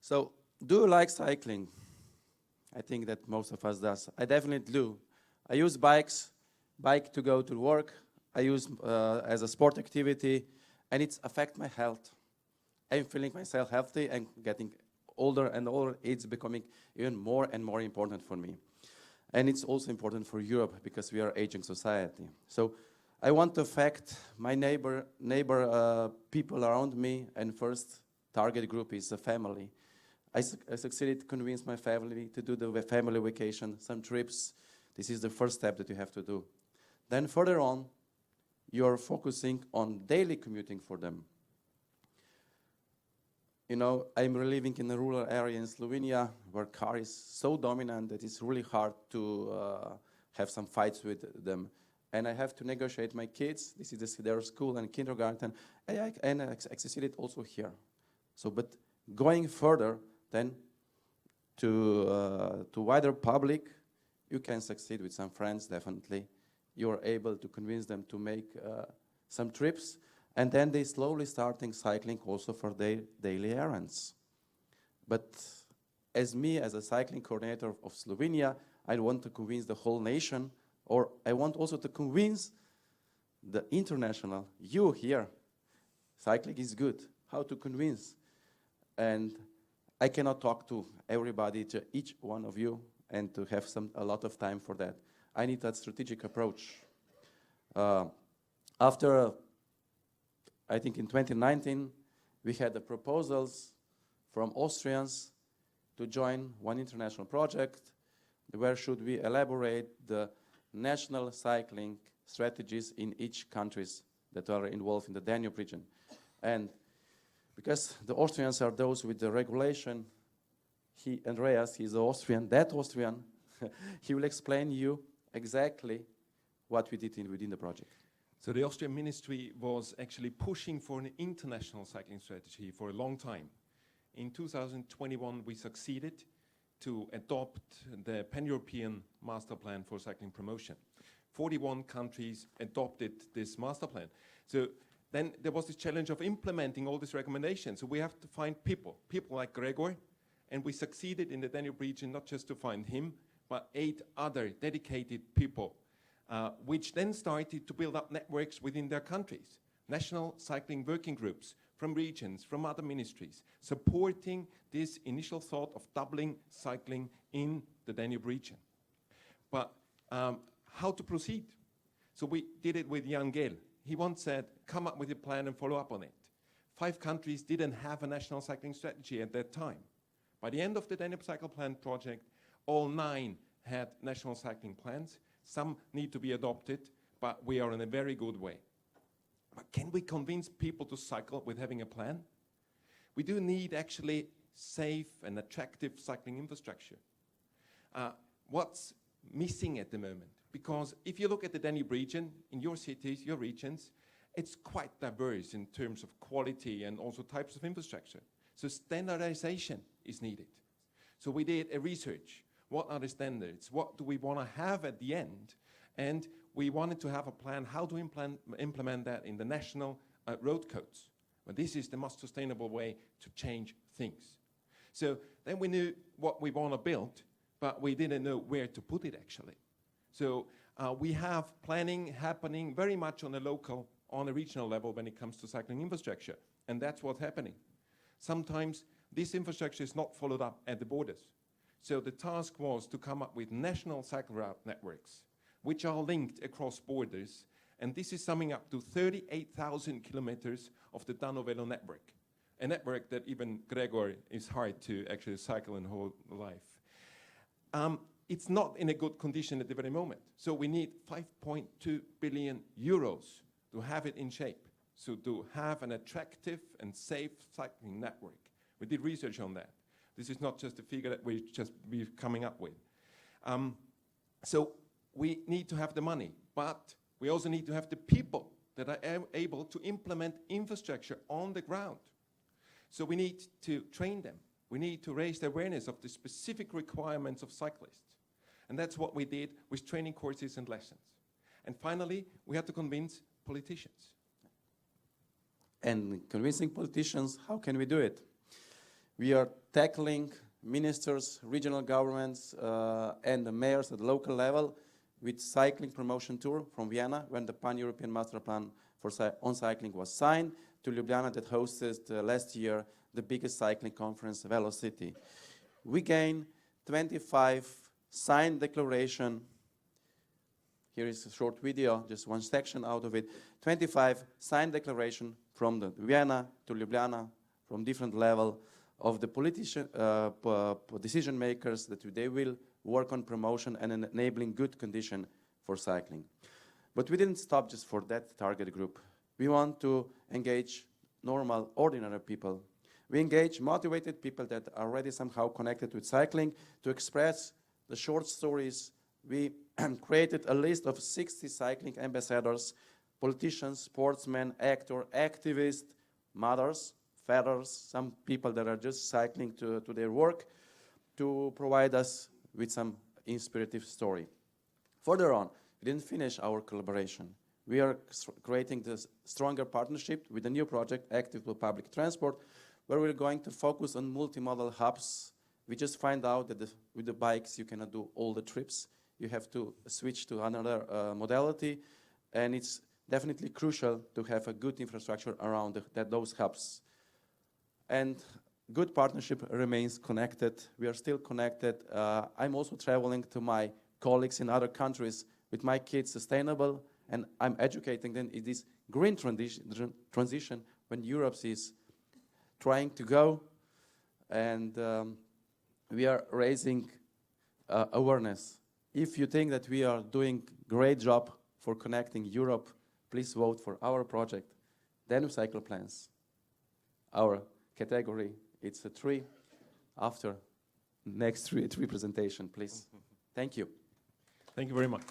So, do you like cycling? I think that most of us does. I definitely do. I use bike to go to work. I use as a sport activity, and it's affect my health. I'm feeling myself healthy and getting older and older. It's becoming even more and more important for me. And it's also important for Europe because we are aging society. So I want to affect my neighbor people around me, and first target group is the family. I succeeded to convince my family to do the family vacation, some trips. This is the first step that you have to do. Then further on, you're focusing on daily commuting for them. You know, I'm living in a rural area in Slovenia where car is so dominant that it's really hard to have some fights with them. And I have to negotiate my kids. This is their school and kindergarten. And I succeeded also here. So, but going further then to wider public, you can succeed with some friends, definitely. You're able to convince them to make some trips. And then they slowly starting cycling also for their daily errands. But as me, as a cycling coordinator of Slovenia, I want to convince the whole nation, or I want also to convince the international, you here, cycling is good. How to convince? And I cannot talk to everybody, to each one of you, and to have a lot of time for that. I need that strategic approach. After I think in 2019, we had the proposals from Austrians to join one international project where should we elaborate the national cycling strategies in each countries that are involved in the Danube region. And because the Austrians are those with the regulation, Andreas, he's Austrian, he will explain you exactly what we did within the project. So the Austrian ministry was actually pushing for an international cycling strategy for a long time. In 2021, we succeeded to adopt the pan-European master plan for cycling promotion. 41 countries adopted this master plan. So then there was this challenge of implementing all these recommendations. So we have to find people like Gregor, and we succeeded in the Danube region not just to find him, but 8 other dedicated people, which then started to build up networks within their countries. National cycling working groups from regions, from other ministries, supporting this initial thought of doubling cycling in the Danube region. But how to proceed? So we did it with Jan Gehl. He once said, come up with a plan and follow up on it. 5 countries didn't have a national cycling strategy at that time. By the end of the Danube Cycle Plan project, all 9 had national cycling plans. Some need to be adopted, but we are in a very good way. But can we convince people to cycle with having a plan? We do need actually safe and attractive cycling infrastructure. What's missing at the moment? Because if you look at the Danube region, in your cities, your regions, it's quite diverse in terms of quality and also types of infrastructure. So standardization is needed. So we did a research. What are the standards? What do we want to have at the end? And we wanted to have a plan how to implement that in the national road codes. But this is the most sustainable way to change things. So then we knew what we want to build, but we didn't know where to put it actually. So we have planning happening very much on a local, on a regional level when it comes to cycling infrastructure. And that's what's happening. Sometimes this infrastructure is not followed up at the borders. So the task was to come up with national cycle route networks, which are linked across borders. And this is summing up to 38,000 kilometers of the Danube network, a network that even Gregor is hard to actually cycle in whole life. It's not in a good condition at the very moment. So we need 5.2 billion euros to have it in shape. So to have an attractive and safe cycling network. We did research on that. This is not just a figure that we're coming up with. So we need to have the money, but we also need to have the people that are able to implement infrastructure on the ground. So we need to train them. We need to raise the awareness of the specific requirements of cyclists. And that's what we did with training courses and lessons. And finally, we had to convince politicians. And convincing politicians, how can we do it? We are tackling ministers, regional governments, and the mayors at the local level with cycling promotion tour from Vienna, when the Pan-European Master Plan on cycling was signed, to Ljubljana, that hosted last year the biggest cycling conference, Velocity. We gained 25 signed declaration. Here is a short video, just one section out of it. 25 signed declaration from the Vienna to Ljubljana, from different level of the decision makers, that they will work on promotion and enabling good condition for cycling. But we didn't stop just for that target group. We want to engage normal, ordinary people. We engage motivated people that are already somehow connected with cycling to express the short stories. We created a list of 60 cycling ambassadors, politicians, sportsmen, actors, activists, mothers, fathers, some people that are just cycling to their work, to provide us with some inspirative story. Further on, we didn't finish our collaboration. We are creating this stronger partnership with a new project, Active Public Transport, where we're going to focus on multimodal hubs. We just find out that with the bikes you cannot do all the trips. You have to switch to another modality, and it's definitely crucial to have a good infrastructure around those hubs. And good partnership remains connected. We are still connected. I'm also traveling to my colleagues in other countries with my kids, sustainable, and I'm educating them in this green transition when Europe is trying to go, and we are raising awareness. If you think that we are doing great job for connecting Europe, please vote for our project, Danube Cycle Plans. Our category, it's a 3. After next three presentation, please. Thank you. Thank you very much.